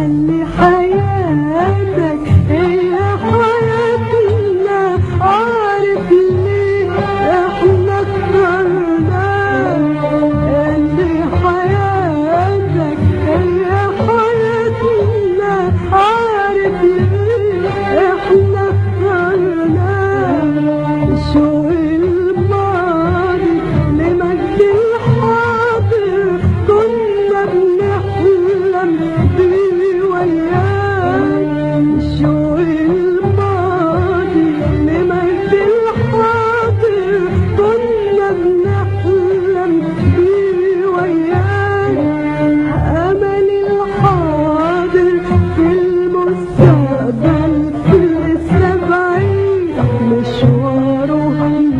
خلي حياتك هي حياتنا، عارف ليه احنا اخترناك؟ خلي حياتك هي حياتنا، عارف ليه احنا اخترناك؟ شوق الماضي لمجد الحاضر، كنا بنحلم بيه وياك. شوق الماضي لمجد الحاضر، كنا بنحلم بيه وياك. أمل الحاضر في المستقبل لسه بعيد، مشواره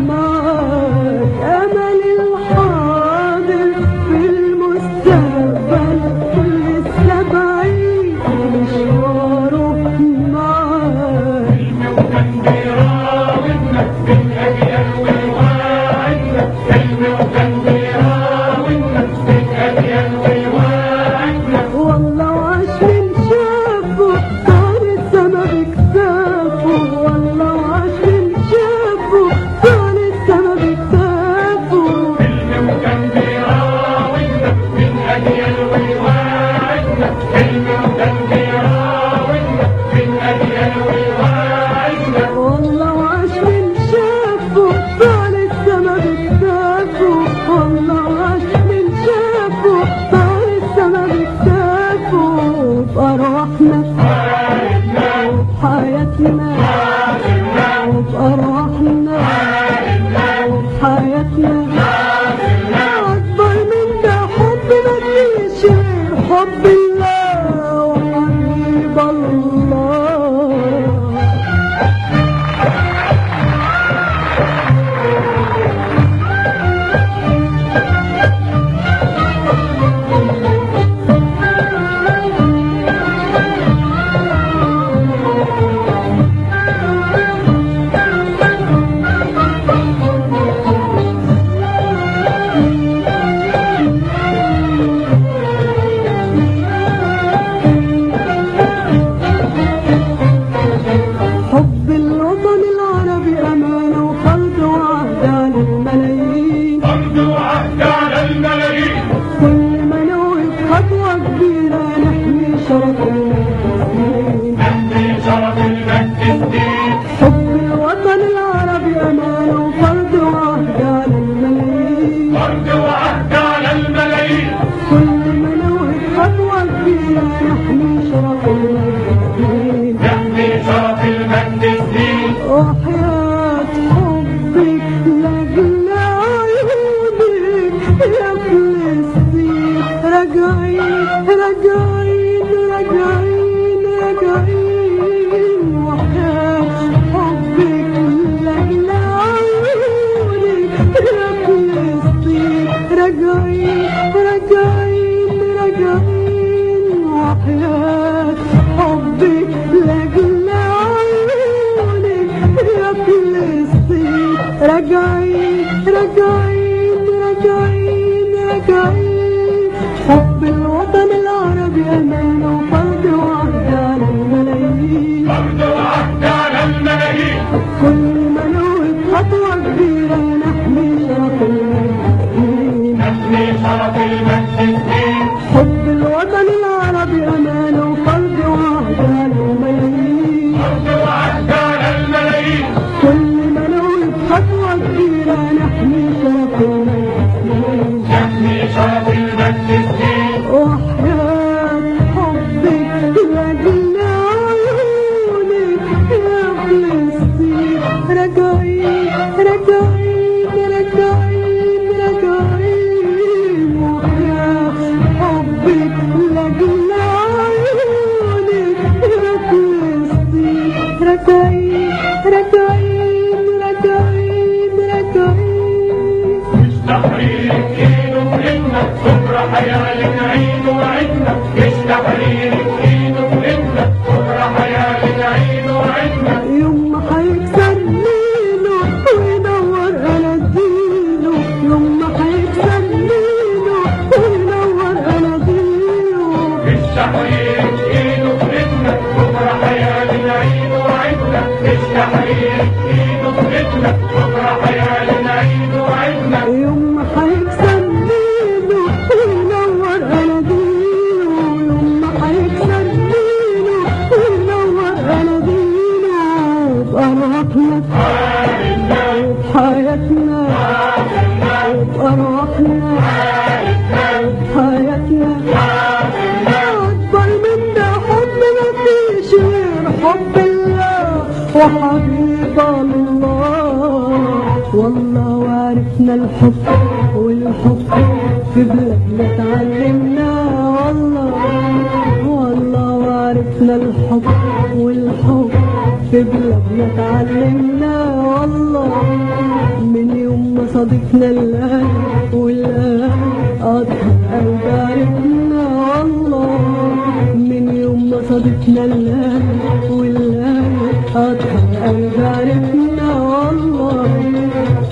معاك. أمل الحاضر في المستقبل لسه بعيد، مشواره معاك. وكان بيراودنا بالأجيال ويوعدنا، حلم وكان بيراودنا بالأجيال ويوعدنا. والله وعاش من شافه طار السما بكتافه، والله وعاش من شافه طار السما بكتافه. حلم وكان بيراودنا بالأجيال ويوعدنا، حلم وكان بيراودنا بالأجيال ويوعدنا. والله وعاش من شافه طار السما بكتافه، والله وعاش من شافه طار السما بكتافه. بأرواحنا وبحياتنا، وبأرواحنا وبحياتنا، أكبر من ده حب مفيش غير حب الله وحبيب الله. حب الوطن العربي أمانة وفرض وعهد على الملايين، فرض وعهد على الملايين. كل ما نوقف خطوة كبيرة نحمي شرف المسلمين. نحمي شرف المجد الدين. حب الوطن العربي أمانة وفرض وعهد على الملايين، فرض وعهد على الملايين. كل ما نوقف خطوة كبيرة نحمي شرف المسلمين. نحمي شرف المجد الدين. وحياة حبك لأجل عيونك يا فلسطين، راجعين راجعين راجعين راجعين. وحياة حبك لأجل عيونك يا فلسطين، راجعين راجعين راجعين. وحياة حبك لأجل عيونك يا فلسطين، راجعين راجعين راجعين راجعين. حب الوطن العربي أمانة وفرض وعهد على الملايين، فرض وعهد على الملايين. كل ما نوقف خطوة كبيرة نحمي شرف المسلمين. نحمي شرف المجد الدين. حب الوطن العربي أمانة وفرض وعهد على الملايين، فرض وعهد على الملايين. كل ما نوقف خطوة كبيرة نحمي شرف المسلمين. نحمي شرف المجد الدين. وحياة حبك لأجل عيونك يا فلسطين، راجعين راجعين راجعين راجعين. وحياة حبك لأجل عيونك يا فلسطين، راجعين راجعين راجعين راجعين. مش تحرير ايده بإيدنا، بكرة حيالك عيد وعدنا. مش تحرير ايده بإيدنا، بكرة حيالك عيد وعدنا. يوم ما هيكسر ليله وينور أناديله، يوم ما هيكسر ليله وينور أناديله. مش تحرير ايده وحبيب الله. والله وعرفنا الحب والحب في بلادنا اتعلمنا. والله وعرفنا الحب والحب في بلادنا اتعلمنا. والله من يوم ما صادفنا الآن والآن أضحى قلب عرفنا. والله من يوم ما صادفنا الآن والآن أضحى قلب عرفنا. والله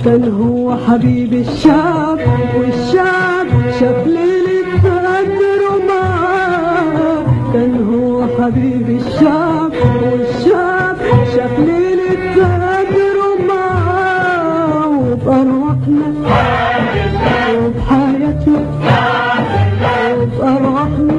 كان هو حبيب الشعب والشعب شاف ليلة قدره معاه. كان هو حبيب الشعب والشعب شاف ليلة قدره معاه. وبأرواحنا وبحياتنا وبأرواحنا